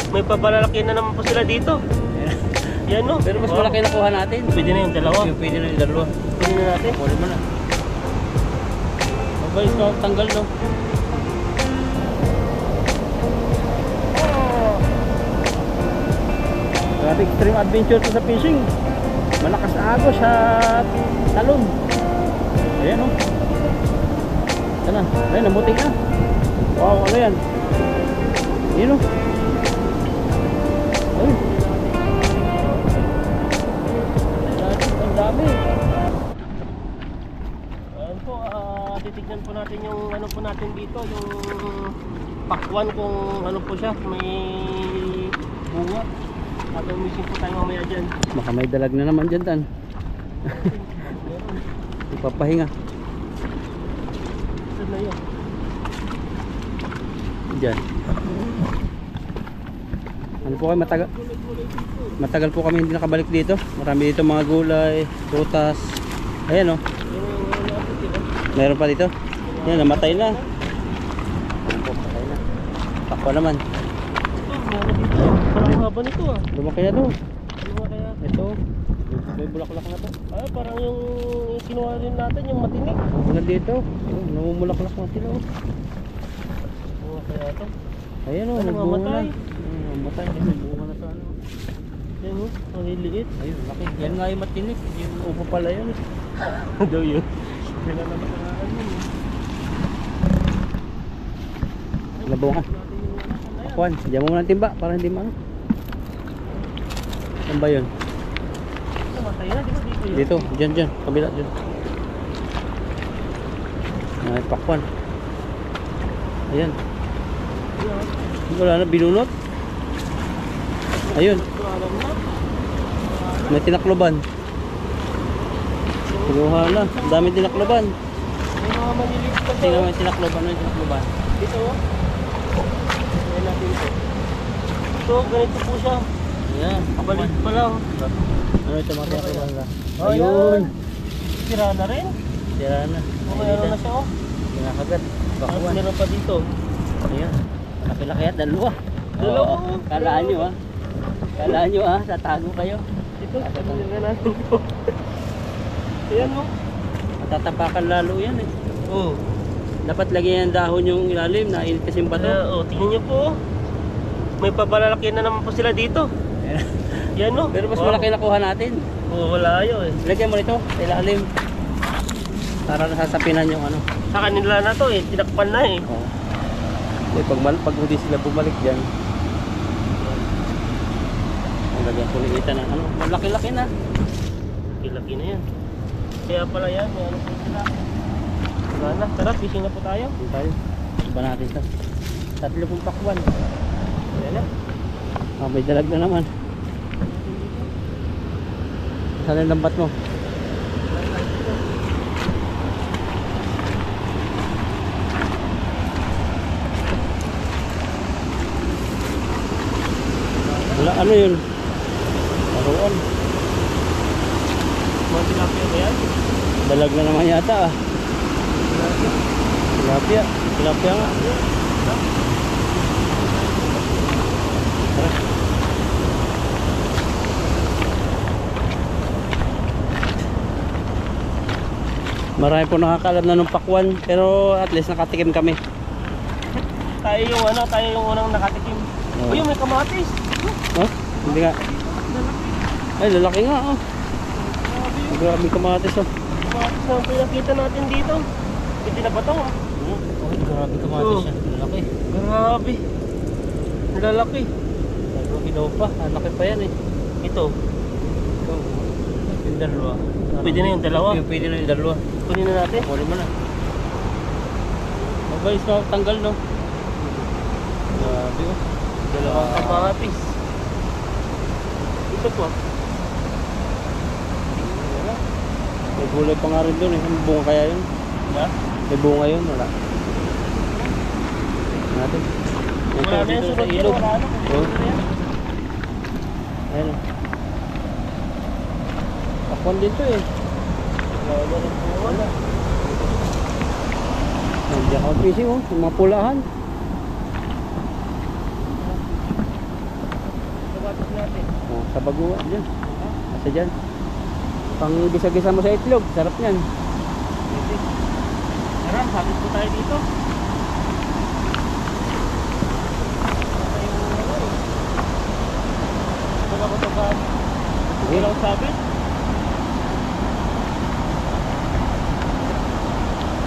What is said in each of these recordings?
May pabalalaki na naman po sila dito. Yan no. Pero mas malaki na kuha natin. Pwede na yung dalawa. Pwede na yung dalawa. Pwede na natin. Pwede mo na. Mabilis na tanggal no. Grabe extreme adventure to sa fishing. Malakas na agos sa talon. Ayan o. Ayan na. Ayan, namuti na. Wow, ano yan? Ayan o. Ayun. Ang dami. Ayan po, titignan po natin yung ano po natin dito, yung pakwan kung ano po siya, may bunga. Missing po tayo mamaya dyan. Baka may dalag na naman dyan, Tan. Ipapahinga. Saan na yun? Dyan. Ano po kayo, matagal po kami hindi nakabalik dito. Marami dito mga gulay, prutas. Ayan o. Meron pa dito. Yan, namatay na. Ayan po, patay na. Takwa naman. Parang haba nito ah. Lumaki na to. Ano kaya? Ito. May bulaklak na to. Parang yung kinuha rin natin, yung matinik. Hanggang dito. Namumulaklak na sila. Ano kaya ito? Ayan o, Ano, nagbunga na. mamatay? Mamatay. Nagbunga na sa ano. Yan o, ang liliit. Ayun, laki. Yan nga yung matinik. Yung upo pala yun. Daw yun. Pinananakaan yun. Nabunga. Akuan, diyan mo muna timba para hindi maano. Saan ba yun? Namatay na, di ba? Dito yun. Dito, dyan, kabila dyan. Ay, pakwan. Ayan. Wala na, binunot. Ayun, Alam na. may tinakloban. Kinuha na, ang dami tinakloban. May mga maliliit pa to. Tingnan mo yung tinakloban, may tinakloban. Dito o. Ayan natin ito. Ito, ganito po siya. Ayan, Kabalit pa lang. ano ito mga tinakloban na? Oh, Ayun, Sira na rin. tira na. Mayroon na siya o. Kinakagat, bakwan. Meron pa dito. Ayan, laki-laki at dalawa. Dalawa, Oo, oh. kalaan nyo ah. Kalaan nyo ah, tatago kayo. Ito, pagkakas na natin ito. Ayan o. Matatapakan lalo yan eh. Oo. Dapat lagyan ng dahon yung ilalim, nainit kasi yung bato. Tingnan niyo po. May pabalalaki na naman po sila dito. Yan o. Pero mas malaki na kuha natin. Wala ayaw eh. Lagyan mo nito, sa ilalim. Para nasasapinan yung ano. Sa kanila na to eh. Tinakpan na eh. Oo. Eh, pag hindi sila bumalik dyan, ang lagyan ko liitan ng ano. Malaki-laki na. Laki na yan. Kaya pala yan. May ano po sila. Wala na. Tara, fishing na po tayo. Hindi tayo. Iba natin ito. 30 pakwan. Ayan na. May dalag na naman. Saan yung lambat mo? Wala, ano yun? Laruan. Mga tilapia ba yan? Dalag na naman yata ah. Tilapia. Tilapia nga. Tara. Marami po nakakalam na ng pakwan, pero at least nakatikim kami. Tayo yung unang nakatikim. Oo. Uy, may kamatis. Oh, hindi nga. Ay, lalaki nga oh. Grabe kamatis oh. Kamatis na ang pinakita natin dito. Hindi na ba ito? Oh, grabe kamatis siya. Lalaki. Grabe. Ang lalaki. Lalaki daw pa. Lalaki pa yan eh. Ito. Yung dalawa. Pwede na yung dalawa. Pwede na yung dalawa. Kunin na natin. Kunin mo na. Mabilis na tanggal no. Grabe oh. Dalawang kamatis. Ito po. May gulay pa nga rin doon eh. May bunga kaya yun? Ha? May bunga yun? Wala. Natin. Wala na yung sunod yun. Wala na. Oh. Ayan o. Pakwan dito eh. Wala na rin po. Wala. Nandiyan ka fishing oh. Yung mga pulahan. natin. Oh, sa baguan dyan. Kasi dyan. Pang gisa-gisa mo sa itlog. Sarap niyan. Pwede. Tara, sabit po tayo dito. Ito na ba ito ba? Ito lang sabit.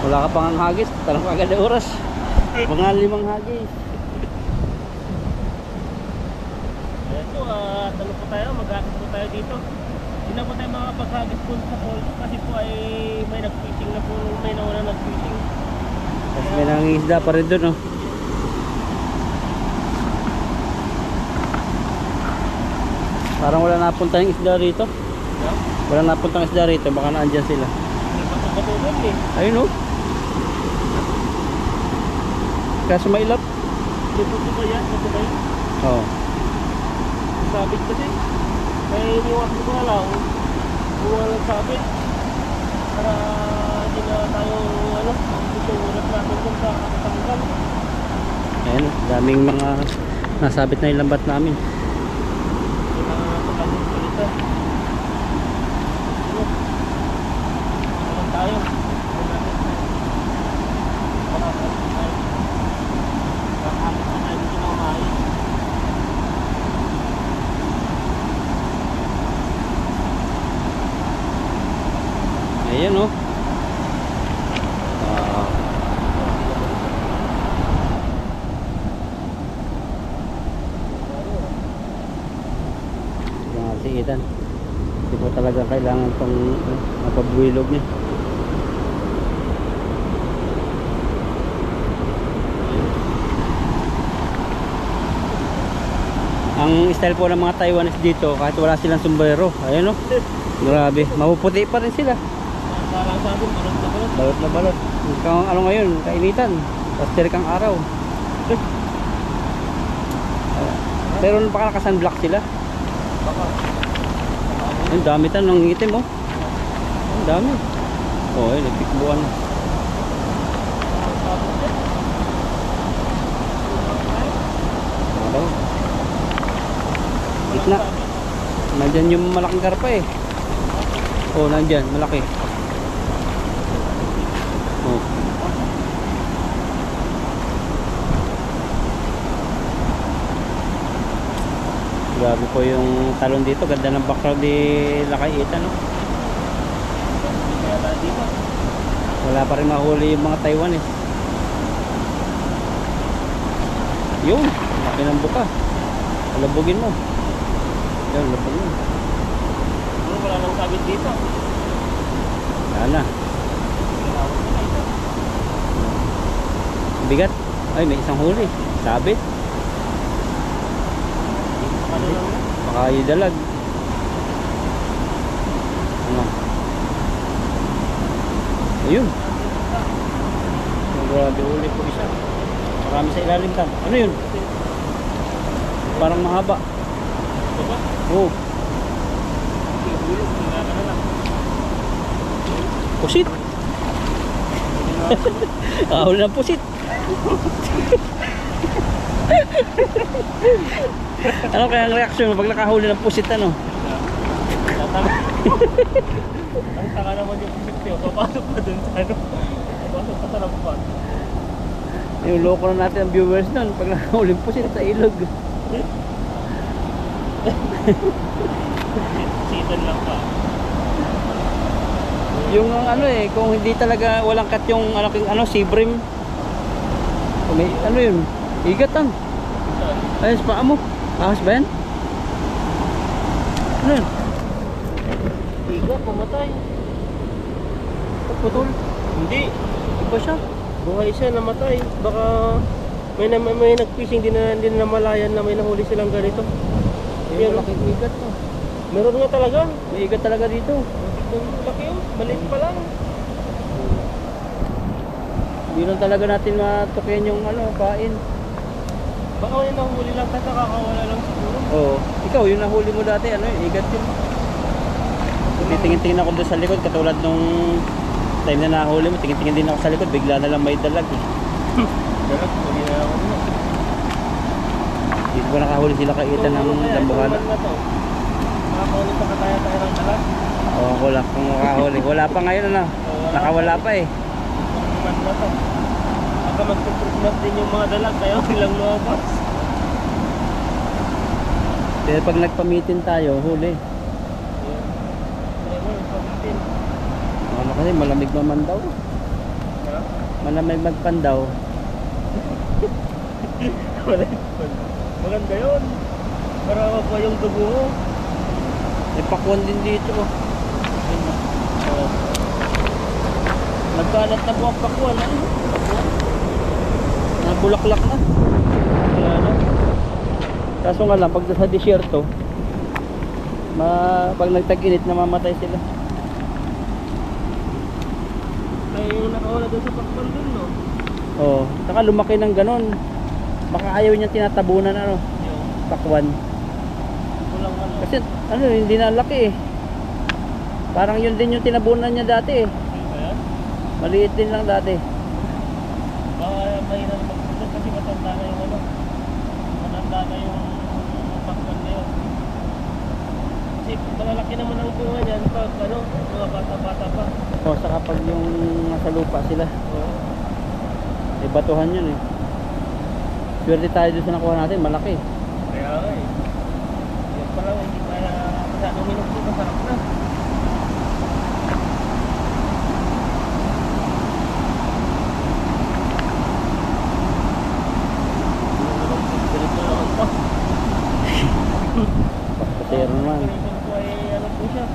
Wala ka pang hagis. Tanong agad na oras. Mga 5 hagis. Ayan po, tanong po tayo, mag-akit po tayo dito. Hindi na po tayo makapag-hagis po sa poldo kasi po ay may nag-fishing na po, may nauna nag-fishing. Kasi may nangingisda pa rin dun, oh. Parang wala napunta yung isda rito. Yeah? Wala napuntang isda rito. Baka naandyan sila. May patulog eh. Ayun, oh. Kaso mailap. Lupot ba yan? Ito ba yun? Oo. Sabit kasi. May iniwak ko na lang. Kung walang sabit. Para hindi na tayo, gusto ulat natin kung sa katanggal. Ayan, daming mga nasabit na yung lambat namin. Yung mga pagkakas palitan. Walang tayo. Ayan, oh. Mga siitan. Hindi po talaga kailangan pang mapabuilog niya. Ang style po ng mga Taiwanese dito, kahit wala silang sombrero, ayan, oh. Grabe, mapuputi pa rin sila. Parang sabi, balot na balot. Balot na balot. Kung ano ngayon, kainitan. Pastirik ang araw. Pero baka naka-sunblock sila. Baka. Ang dami tan ng itim, oh. Ang dami. Oh, ayun, nagpikbuan. Ano? Gitna. Nandyan yung malaking karpa eh. Oh, nandyan, malaki. Oh. Grabe po yung talon dito. Ganda ng background ni Lakaitan, no? Kaya dito. Wala pa rin mahuli yung mga Taiwan eh. Yun, laki ng buka. Labugin mo. Yun, labog mo. Wala nang sabit dito. Wala na. Bigat. Ay, may isang huli. Sabit. Ano lang yan? Baka yung dalag. Ano? Ayun. Grabe, huli po isa. Marami sa ilalim tan. Ano yun? Parang mahaba. Ito ba? Oh, Ihulog. Wala ka na lang. pusit. Ahol ng pusit. Ano kaya ang reaksyon mo pag nakahuli ng pusit, ano? Ang taka naman yung pipyo. Papasok pa dun sa ano. Papasok pa sa lampan. Yung loko na natin ang viewers nun pag nakahuli ng pusit sa ilog. Season lang pa. Yung ano eh, kung hindi talaga walang cut yung sea bream. Kung may ano yun, igatan. Ayun sa paa mo. Ahas ba yan? Ano yun? Tiga, pumatay. Putol. Hindi. Iba siya. Buhay siya, namatay. Baka may nag-fishing din na namalayan na may nahuli silang ganito. Yung malaking igat to. Meron nga talaga. May igat talaga dito. Laki yun. Maliit pa lang. Hindi lang talaga natin matukyan yung ano, kain. Baka may nahuli lang kasi kakawala lang siguro. Oo. Ikaw, yung nahuli mo dati, ano yun, igat yun. Titingin-tingin ako doon sa likod, katulad nung time na nahuli mo, tingin-tingin din ako sa likod, bigla na lang may dalag eh. Dalag, hindi na ako nila. Dito Kung nakahuli sila kaitan ng dambuhala. Makakahuli pa tayo ng dalag. Oo, wala kung makahuli. Wala pa ngayon ano. Nakawala pa eh. Naman na to. Baka magpupurmas din yung mga dalag kaya ilang lumabas. Pero pag nagpamitin tayo, huli. Ano kasi malamig naman daw. Malamig magpandaw. Maganda yun. Para makuha yung dugo mo. May pakwan din dito. Oh. Nagkalat na po ang pakwan. Nabulaklak na. Kaya na. Kaso nga lang, pag sa disyerto, pag nagtag-init, namamatay sila. Ay, yung nakawala doon sa pakwan dun, no? Oo. Saka lumaki ng ganon. Baka ayaw niya tinatabunan ano, Yung pakwan. kulang ano. Kasi ano, hindi na laki eh. Parang yun din yung tinabunan niya dati eh. Kaya? Maliit din lang dati. Baka mahirap magpunta kasi matanda na yung ano. Matanda na yung pakwan na yun. Kasi malalaki naman ang bunga niyan pag ano, mga bata-bata pa. O, saka pag yung nasa lupa sila, Oo. may batuhan yun eh. Swerte tayo doon sa nakuha natin, malaki. Kaya nga eh. Yan pa lang, hindi pa masyadong minum dito, masarap na. Ganito naman pa. Pasero naman. Ganito po ay ano po siya.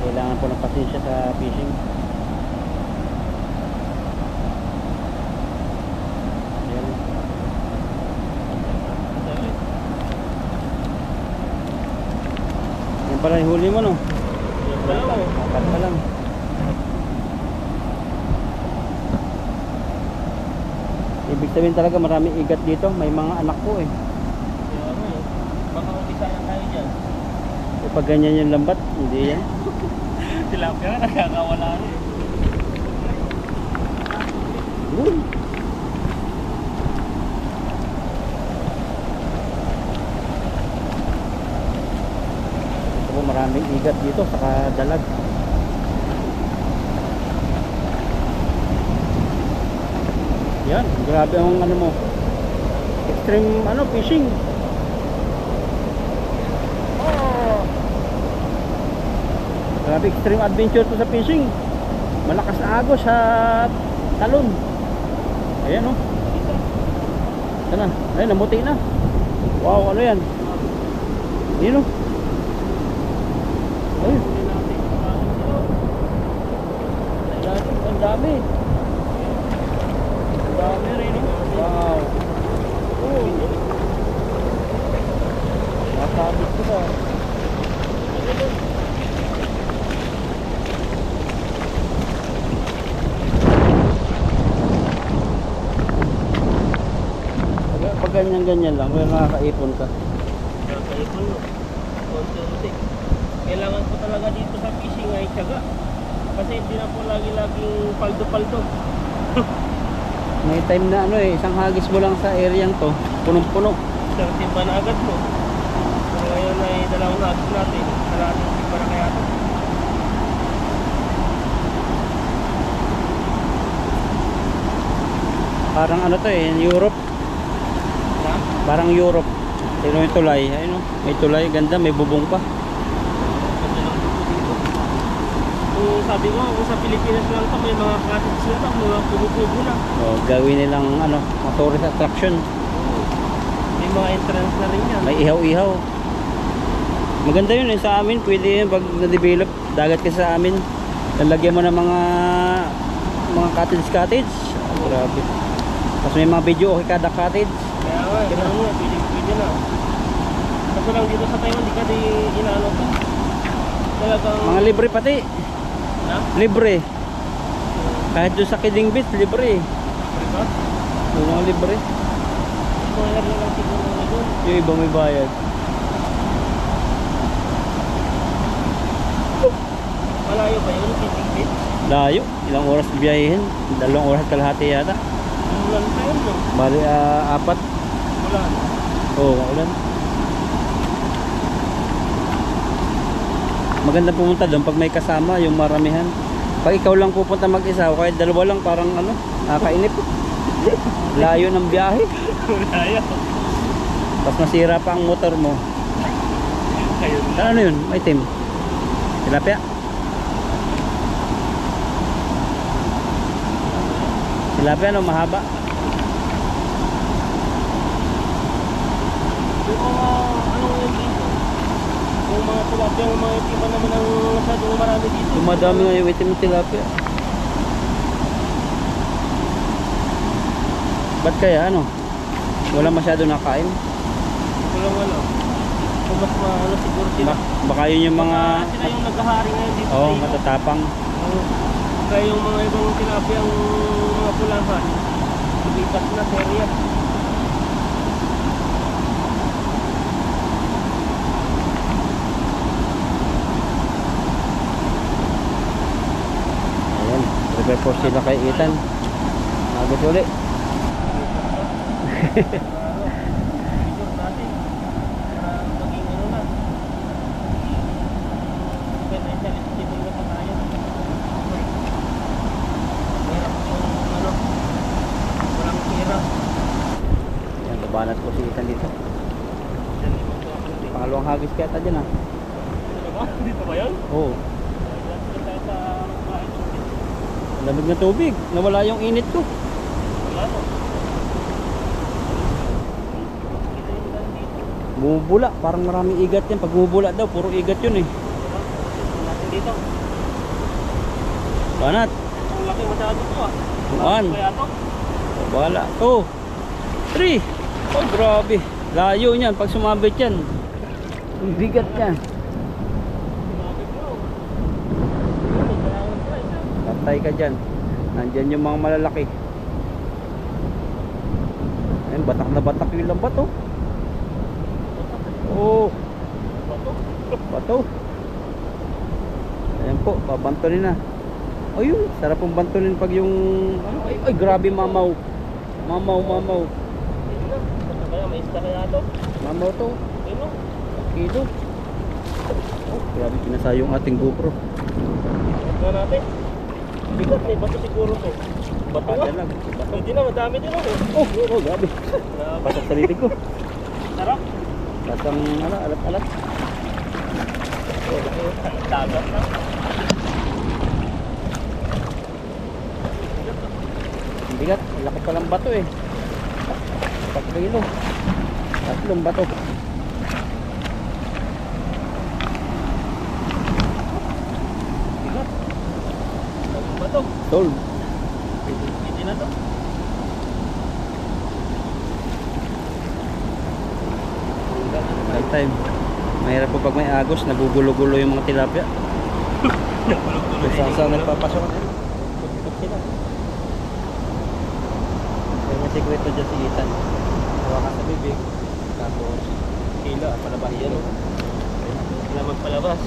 Kailangan po ng pasensya sa fishing. Ayan. Yan pala yung huli mo no? Yan pa lang oh. Apat pa lang. Ibig sabihin talaga maraming igat dito. May mga anak po eh. Kaya ano eh. Baka umpisa na tayo dyan. E pag ganyan yung lambat, hindi yan. Tilapia nga nakakawala rin eh. Yun. Ito po maraming igat dito, saka dalag. Yan, grabe ang ano mo. Extreme ano, fishing. Oh. Grabe, extreme adventure to sa fishing. Malakas na agos sa talon. Ayan oh. Ito na. Ayun, namuti na. Wow, ano yan? Yun oh. Ayun. Ang dami. Ang dami rin oh. Wow. Oh. Nasabit ko ba? Pag ganyan-ganyan lang, may makakaipon ka. Nakakaipon mo. Konti-unti. Kailangan ko talaga dito sa fishing ay tiyaga. Kasi hindi na po lagi-laging paldo-paldo. May time na ano eh, isang hagis mo lang sa areang to, punong-puno. Isang timba na agad mo. So ngayon ay dalawang hagis natin. Kalating timba na kaya ito. Parang ano to eh, Europe. Ha? Parang Europe. Tingnan mo yung tulay. Ayun oh, may tulay, ganda, may bubong pa. Ganda lang dito dito. Kung sabi ko, kung sa Pilipinas lang ito, may mga cottage na ito, mga kubo-kubo na. Oh, gawin nilang ano, mga tourist attraction. May mga entrance na rin yan. May ihaw-ihaw. Maganda yun eh sa amin, pwede yun pag na-develop. Dagat ka sa amin. Lalagyan mo ng mga cottage. Oh, grabe. Tapos may mga video okay kada cottage. Kaya nga, gano'n nga, pwede na. Kaso lang dito sa Taiwan, di ka di inaano to. Talagang... Mga libre pati. Ha? Libre. Kahit doon sa Kidding Beach, libre. Diba? Yung mga libre. Mga na lang siguro na doon. Yung iba may bayad. Malayo ba yun? Titig-bit? Layo. Ilang oras biyahin. 2 oras kalahati yata. Umulan pa yun, no? Bali, 4. Umulan Ulan. Oo, maulan. Maganda pumunta doon pag may kasama, yung maramihan. Pag ikaw lang pupunta mag-isa o kahit dalawa lang, parang ano, nakakainip. Layo ng biyahe. Wala. Tapos masira pa ang motor mo. Kayo na. Ano yun? May itim. Tilapia. Tilapia no, mahaba. Yung mga ano yun dito. Yung mga tilapia, yung mga itima naman ang masyadong marami dito. Dumadami nga yung itim ng tilapia. Ba't kaya ano? Wala masyado nakain. Walang ano. Kung mas ano siguro sila. Baka yun yung mga... Sila yung naghahari ngayon dito. Oo, sa ilog. matatapang. Oo. Kaya yung mga ibang tilapia, ang mga pulahan, lumipas na sa area. Ayan, prepare for sila kay Ethan. Agad ulit. Video natin. Para maging ano na. Financial stable na pa tayo. Hirap yung ano. Walang hirap. Ayan, babanat ko si Ethan dito. Diyan yung magkakaroon. Pangalawang hagis kaya ata dyan ah. Ano ba? Dito ba yun? Oo. Dito tayo sa bahay. Lamig na tubig. Nawala yung init ko. Wala no. Kita yung daan dito. Bumubula. Parang maraming igat yan. Pag bumubula daw, puro igat yun eh. Ito natin dito. Banat. Ang laki masyado to ah. One. Kaya to? Wala. 2, 3. Oh, grabe. Layo niyan. Pag sumabit yan. Ang bigat yan. Sumabit mo. Ano, kailangan pa isa. Patay ka dyan. Nandyan yung mga malalaki. Ayun, batak na batak yung lambat oh. Oh, Bato. bato. Ayan po, babantunin na. Ayun, sarap pong bantunin pag yung... Ay, grabe mamaw. Mamaw. Ayun na. Ano kaya? May isda kaya to? Mamaw to. Ayun no? Kilo. Oh, grabe pinasa yung ating GoPro. Ito natin. Bigat may bato siguro to. Bato nga. Ayan lang. Hindi na, madami din ako. Oh, grabe. Pasok sa bibig ko. Sarap. Pasang alat-alat. Dagat na. Ang bigat, laki palang bato eh. 3 kilo. 3 bato. Bigat. Ang bato. Tol. Hindi na to. That time. Mahirap po pag may agos, nagugulo-gulo yung mga tilapia. Nagulog-gulo. Saan nagpapasok? Pag sila. Kaya may sekreto dyan si Ethan. Hawakan sa bibig. Tapos kilo at palabas yan. Sila magpalabas.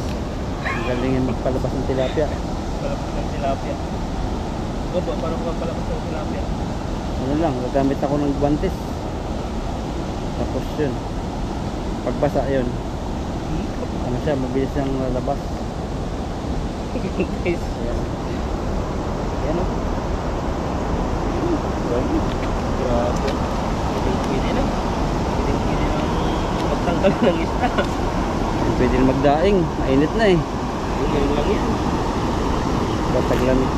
Ang galing yung magpalabas ng tilapia. Palabas ng tilapia. Gobo, parang magpalabas ng tilapia. Ano lang, gagamit ako ng guantes. Tapos yun. Pagbasa yun. Ano siya, mabilis siyang lalabas. Guys. Ayan. Ayan o. Grabe. Grabe. Pwede na. Pwede na magtanggal ng isda. Pwede na magdaing. Mainit na eh. Ganyan lang yan. Bataglamig.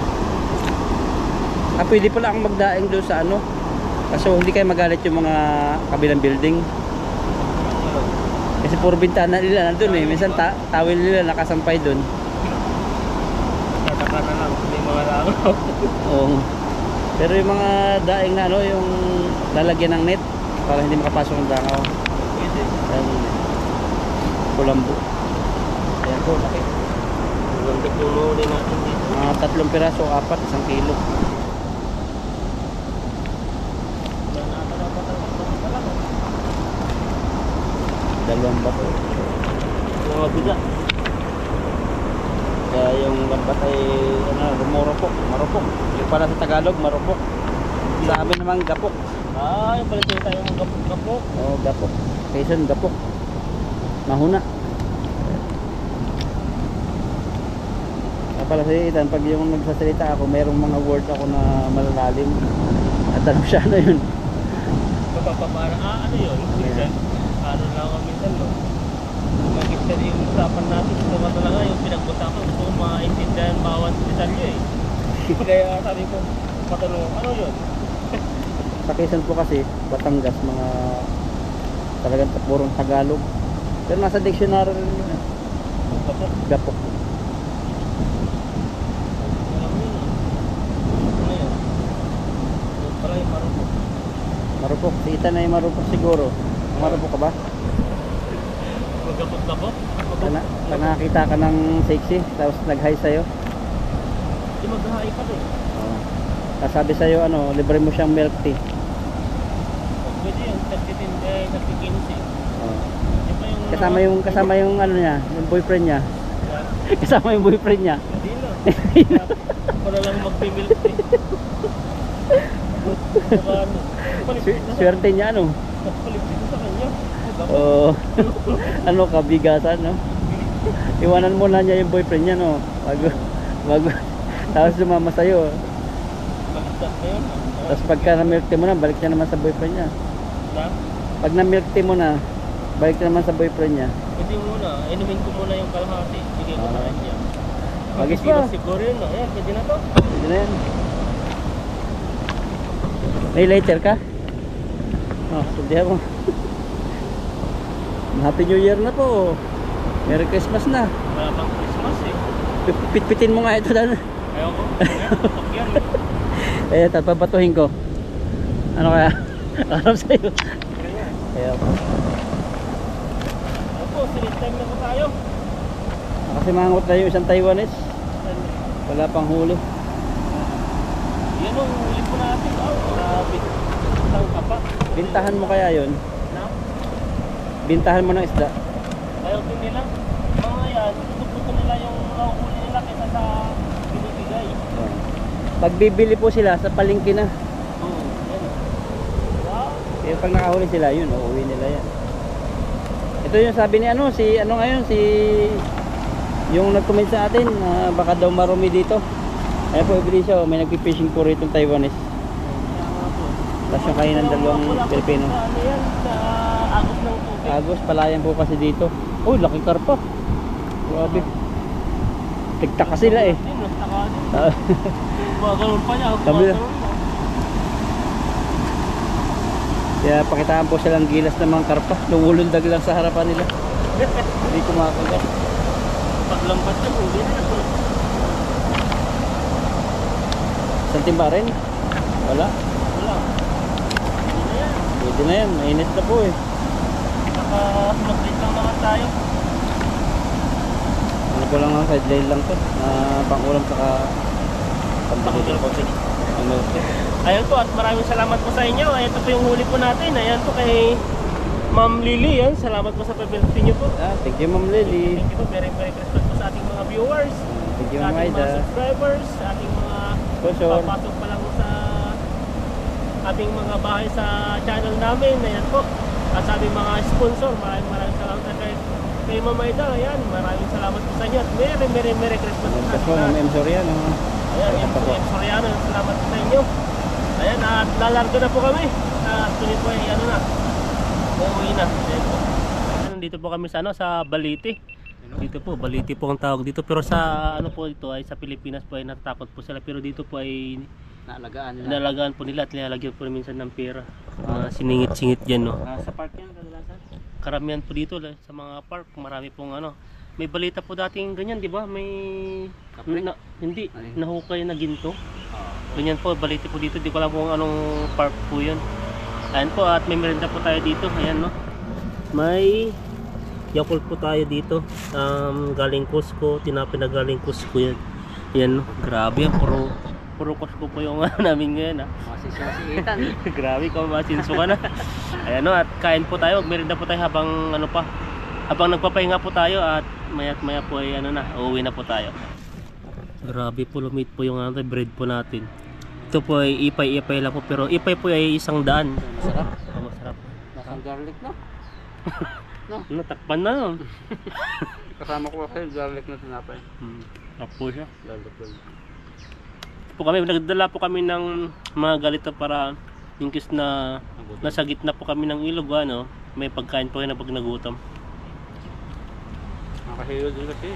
Pwede pala akong magdaing doon sa ano. Kaso hindi kayo magalit yung mga kabilang building. Kasi puro bintana nila nandun eh. Minsan tawil nila nakasampay doon. Tataka na lang. Hindi mga langaw. Oo. Pero yung mga daing na ano, yung lalagyan ng net para hindi makapasok ng dangaw. Pwede. Ayan. Kulambo. Ayan po, laki. Maganda yung nuli natin dito. Mga 3 piraso, 4, 1 kilo. Wala na ata dapat ang talaga. 2 bato. Mga bigat. Kaya yung lambat ay marupok. Yung pala sa Tagalog, marupok. Sa amin naman gapok. Yung balik tayo ng gapok-gapok. Oo, Gapok. Quezon, Gapok. Mahuna. Pala sa Ethan, pag yung nagsasalita ako, mayroong mga word ako na malalalim. At tanong siya na yun. Kapapapara, ano yun? Minsan, ano lang ako minsan, no? Magkita yung usapan natin, gusto ko talaga yung pinagbusakan, gusto ko maintindihan bawat detalye eh. Kaya sabi ko, patanong, ano yun? Sa Quezon po kasi, Batangas, mga talagang purong Tagalog. Pero nasa dictionary rin yun. Gapok. Gapok. Alam mo yun, ano yun? Yun pala yung marupok. Marupok. Si Ethan ay marupok siguro. Marupok ka ba? Magkapok-kapok? Pag nakakita ka ng sexy, tapos nag-hi sa'yo. Di maghahay pa rin. Oo. Tapos sabi sa'yo, ano, libre mo siyang milk tea. Pwede yun, nagkikinsi. Oo. Di ba yung... Kasama yung ano niya, yung boyfriend niya. Kasama yung boyfriend niya. Hindi na. Ako na lang mag-milk tea. Swerte niya, ano? Palipsin sa kanya. Oo. Ano ka, bigasan, no? Iwanan mo na niya yung boyfriend niya, no? Bago. Tapos sumama sa'yo. Baliktad na yun. Tapos pagka na-milk tea mo na, balik niya naman sa boyfriend niya. Na? Pag na-milk tea mo na, balik niya naman sa boyfriend niya. Hindi muna. Inumin ko muna yung kalahati. Bigay ko sa kanya. Bagis Hindi pa. na siguro yun. Ayan, pwede na to. Pwede na yan. May lighter ka? Oh, sundihan mo. Happy New Year na po. Merry Christmas na. Wala pang Christmas eh. Pitpitin mo nga ito dan. Ayoko. Pag yan. Eh, papabatuhin ko. Ano kaya? Harap sa'yo. Ayoko. Opo, silid time na po tayo. Kasi mangot na yung isang Taiwanese. Wala pang huli. Yan o, huli po natin. Grabe. Tang ka pa. Bintahan mo kaya yun? Na? Bintahan mo ng isda. Ayaw din nila. Mga yan, gusto nila yung nakuhuli nila kaysa sa binibigay. Oh. Pag bibili po sila sa palengke na. Oo, yan. Wow. Kaya pag nakahuli sila, yun, uuwi nila yan. Ito yung sabi ni ano, si ano ngayon, si yung nag-comment sa atin, baka daw marumi dito. Ayan po, Iblisyo, may nagpipishing po rito ng Taiwanese. Kaya nga po. Tapos yung kayo ng dalawang Pilipino. Sa ano yan, sa agos ng tubig. Agos, palayan po kasi dito. Uy, laki karpa. Grabe. Tigtaka sila eh. Nagtaka din. Ah, Gumagano'n pa niya. Sabi na. Gumagano'n pa. Kaya pakitaan po silang gilas ng mga karpa. Lumulundag lang sa harapan nila. Hindi kumakagat. Paglampas na, hindi na. Isang timba rin? Wala. Wala. Hindi na yan. Pwede na yan. Mainit na po eh. Saka mag-rate lang naman tayo. Ano ko lang ang sideline lang to. Na pangulam saka pambili po. Ano? Ayan po, at maraming salamat po sa inyo. Ayan po yung huli po natin. Ayan po kay Ma'am Lily. Yan. Salamat po sa pag-bilty nyo po. Thank you, Ma'am Lily. Thank you po. Very Christmas po sa ating mga viewers. Thank you, Sa Ma'am ating mga Aida. subscribers. Sa ating mga Sponsor. papasok pa lang sa ating mga bahay sa channel namin. Ayan po. At sa ating mga sponsor. Maraming salamat kay Ma'am Aida. Ayan. Maraming salamat po sa inyo. At Merry Christmas po. Tapos po, Ma'am M. Soriano. Ayan, yan po yung Soriano. Salamat po sa inyo. Ayan, at lalargo na po kami. At tuloy po ay ano na. Uuwi na. Ayan po. Nandito po kami sa ano, sa Balite. Dito po, Balite po ang tawag dito. Pero sa ano po ito ay sa Pilipinas po ay natatakot po sila. Pero dito po ay Naalagaan nila. inalagaan po nila at nilalagyan po minsan ng pera. Mga siningit-singit dyan, no. Sa park yan, kadalasan. Karamihan po dito sa mga park, marami pong ano. May balita po dating ganyan, di ba? May hindi nahukay na ginto. Ganyan po, balita po dito. Di ko alam kung anong park po 'yun. Ayan po, at may merienda po tayo dito. Ayan, no. May Yakult po tayo dito. Galing Cusco, tinapin na galing Cusco 'yan. Ayan, no. Grabe yan, puro Cusco po yung ano namin ngayon, ha. Masisitan. Grabe, masinso ka na. Ayan, no, at kain po tayo, merienda po tayo habang ano pa. Habang nagpapahinga po tayo at maya't maya po ay ano na, uuwi na po tayo. Grabe po, lumit po yung ano, bread po natin. Ito po ay ipay-ipay lang po, pero ipay po ay 100. Masarap. Masarap. Nasang garlic na. Natakpan na. Kasama ko kasi garlic na tinapay. Sarap po siya. Garlic. Po kami, nagdala po kami ng mga galito para in case na nasa gitna po kami ng ilog, ano, may pagkain po kayo na pag nagutom. Nakahilo din kasi.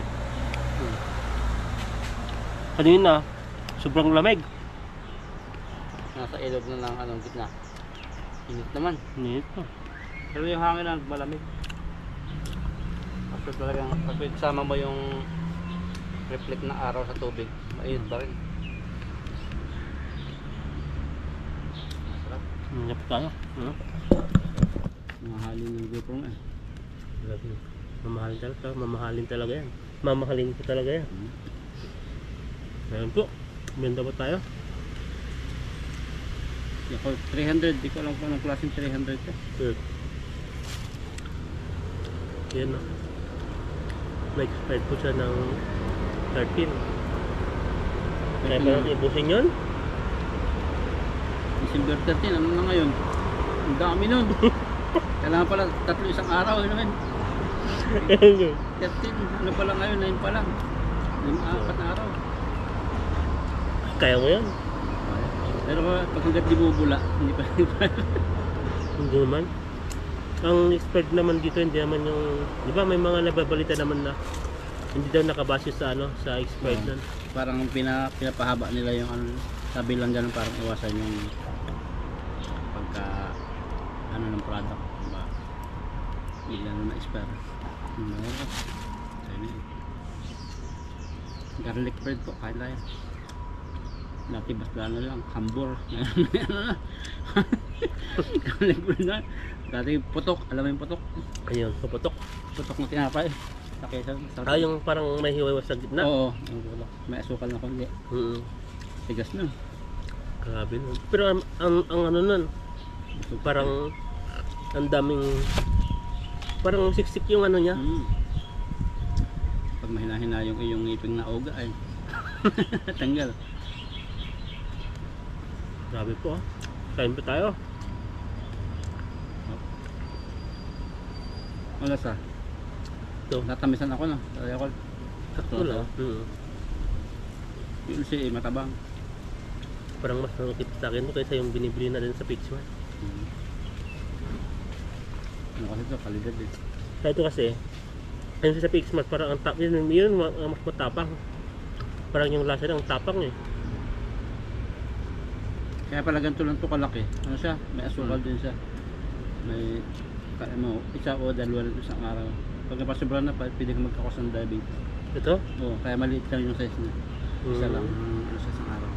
Kanina, sobrang lamig. Nasa ilog na lang anong gitna. Init naman. Init po. Pero yung hangin na malamig. Kasi talagang kasi sama mo yung reflect na araw sa tubig, mainit pa rin. Masarap. Hindi po tayo. Mahalin yung grupo nga. Mamahalin talaga yan. Mamahalin ko talaga yan. Ngayon po, benda ba tayo? Ako 300, di ko alam kung anong klaseng 300 ka. Yan na. May expired po siya ng 13. Kaya ba natin ibusin yun? December 13, ano na ngayon? Ang dami nun. Kailangan pala 3 isang araw, ano naman? 13, ano pala ngayon? 9 pa lang. 4 na araw. Kaya mo yan? Pero pag hanggat di bubula, hindi pa. Hindi naman. Ang expired naman dito, hindi naman yung... Di ba may mga nababalita naman na hindi daw nakabase sa ano, sa expired nun. Parang pinapahaba nila yung ano, sabi lang ganun, parang iwasan yung pagka ano ng product, diba? Hindi ano na expire. Garlic bread po, kain tayo. Dati basta ano lang, hambur. Ano na. Garlic bread na. Dati putok, alam mo yung putok? Ayun, puputok. Putok na tinapay. Yung parang may hiwa sa gitna? Oo, yung putok. May asukal na kundi. Tigas na. Grabe nun. Pero ang ano nun, parang ang daming, parang siksik yung ano niya. Pag mahina-hina yung iyong ngiping na uga ay tanggal. Grabe po ah. Kain pa tayo. Wala sa. Ito. Natamisan ako na. Kaya ako. Sakto lang. Yun si matabang. Parang mas nakakit sa akin to kaysa yung binibili na din sa Pixman. Ano kasi ito? Kalidad eh. Kaya ito kasi, ayun sa Pixman, parang ang tap, yun mas matapang. Parang yung lasa ng tapang eh. Kaya pala ganito lang ito kalaki. Ano siya? May asukal din siya. May ano, isa o dalawa rin isang araw. Pag napasobra na, pwede ka magkakos ng diabetes. Ito? Oo, kaya maliit lang yung size niya. Isa lang. Ano siya isang araw.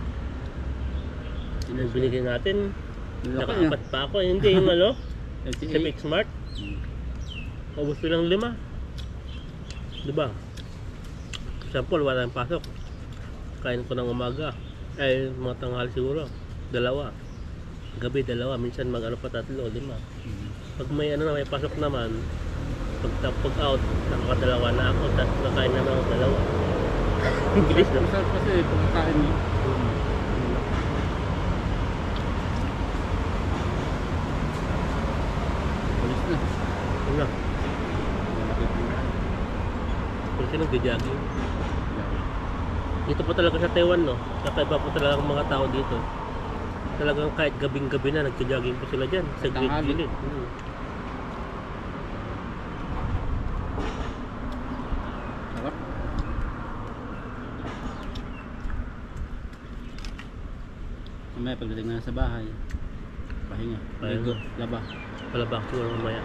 Yung binigay natin, Laki nakaapat pa ako. Hindi yung ano, LTA. sa Pixmart. Ubus ko ng 5. Diba? Sample, wala nang pasok. Kain ko ng umaga. Ay, mga tanghali siguro. 2. Gabi 2. Minsan mag-ano pa 3 o 5. Pag may ano na may pasok naman, pag out, nakakadalawa na ako, tapos nakain naman ako 2. Bilis na. Masarap kasi pagkain mo. Bilis na. Ano? Pero sino nag-jogging? Dito po talaga sa Taiwan, no? Kakaiba po talaga ang mga tao dito. Talagang kahit gabing-gabi na, nag-jogging po sila dyan. Sa gilid-gilid. Sarap. Mamaya pagdating na sa bahay, pahinga, ligo, laba. Palabak siguro mamaya.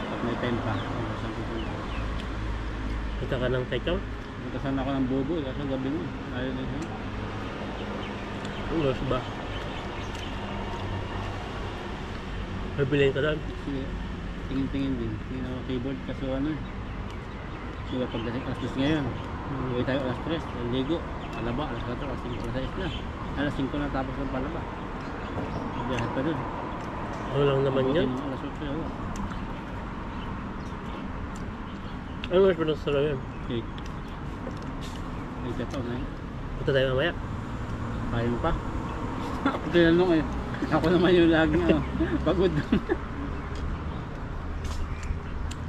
Pag may time pa, saan pupunta? Kita ka ng taikaw? Punta sana ako ng bobo, kasi gabi mo. Ayaw na siya. Ulos ba? Bibiliin ka doon? Sige, tingin-tingin din. Tingin ako keyboard, kaso ano eh. Sige, pagdating alas 2 ngayon. Uwi tayo alas 3, ligo, palaba, alas 4, alas 5, alas 6 na. Alas 5 na tapos ng palaba. Biyahe pa dun. Ano lang naman yan? Alas 8, wala. Ano mas pa sa yan? Cake. Cake ito, na yun. Punta tayo mamaya. Kaya mo pa? Ako tinanong eh. Ako naman yung laging pagod.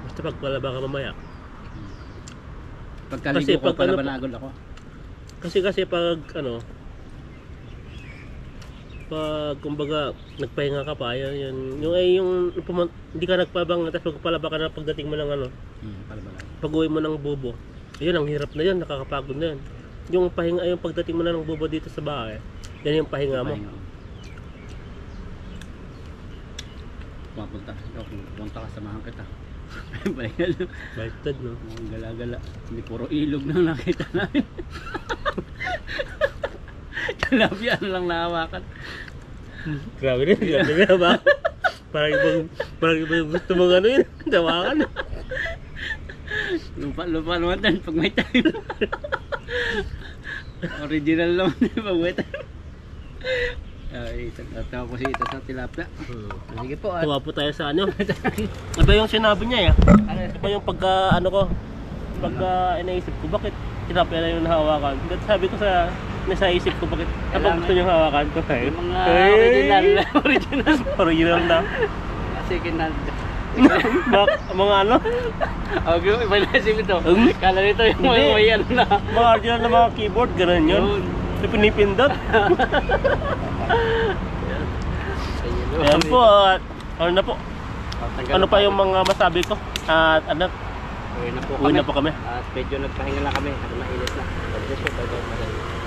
Basta pagpalaba ka mamaya. Pagkaligo Kasi ko, pag ano palabanagod ako. Kasi pag ano, pag kumbaga nagpahinga ka pa, yan yung hindi ka nagpabang tapos magpalaba ka na pagdating mo ng ano, Palabanagod. pag-uwi mo ng bubo. Ayun, ang hirap na yan, nakakapagod na yan. Yung pahinga, yung pagdating mo na ng bubo dito sa bahay, yan yung pahinga mo. Pupunta ka, samahan kita. Pahinga lang. Baliktad, no? Ang gala-gala. Hindi puro ilog na nakita namin. Tilapia na lang nahawakan. Grabe rin, grabe nga ba? Parang ibang gusto mong ano yun, tawakan. Lupa naman din pag may time. Original naman din pag may time. Ay, tatawa po si Ita sa tilapia. Sige po. Tuwa po tayo sa ano. Iba yung sinabi niya Iba yung pagka ano ko, pagka inaisip ko, bakit tilapia na yung nahawakan? Sabi ko sa isip ko, bakit kapag gusto niyong hawakan ko Yung mga original na. Sige na. Mga ano? Okay, iba na isip ito. Kala nito yung Hindi. may ano na. Mga original na mga keyboard, ganun yun. Pinipindot. Ayan po, at ano na po. Ano pa yung mga masabi ko? At ano, Uwi na po uwi na po kami. At medyo nagpahinga lang kami. At mainit na. God bless you. Bye-bye.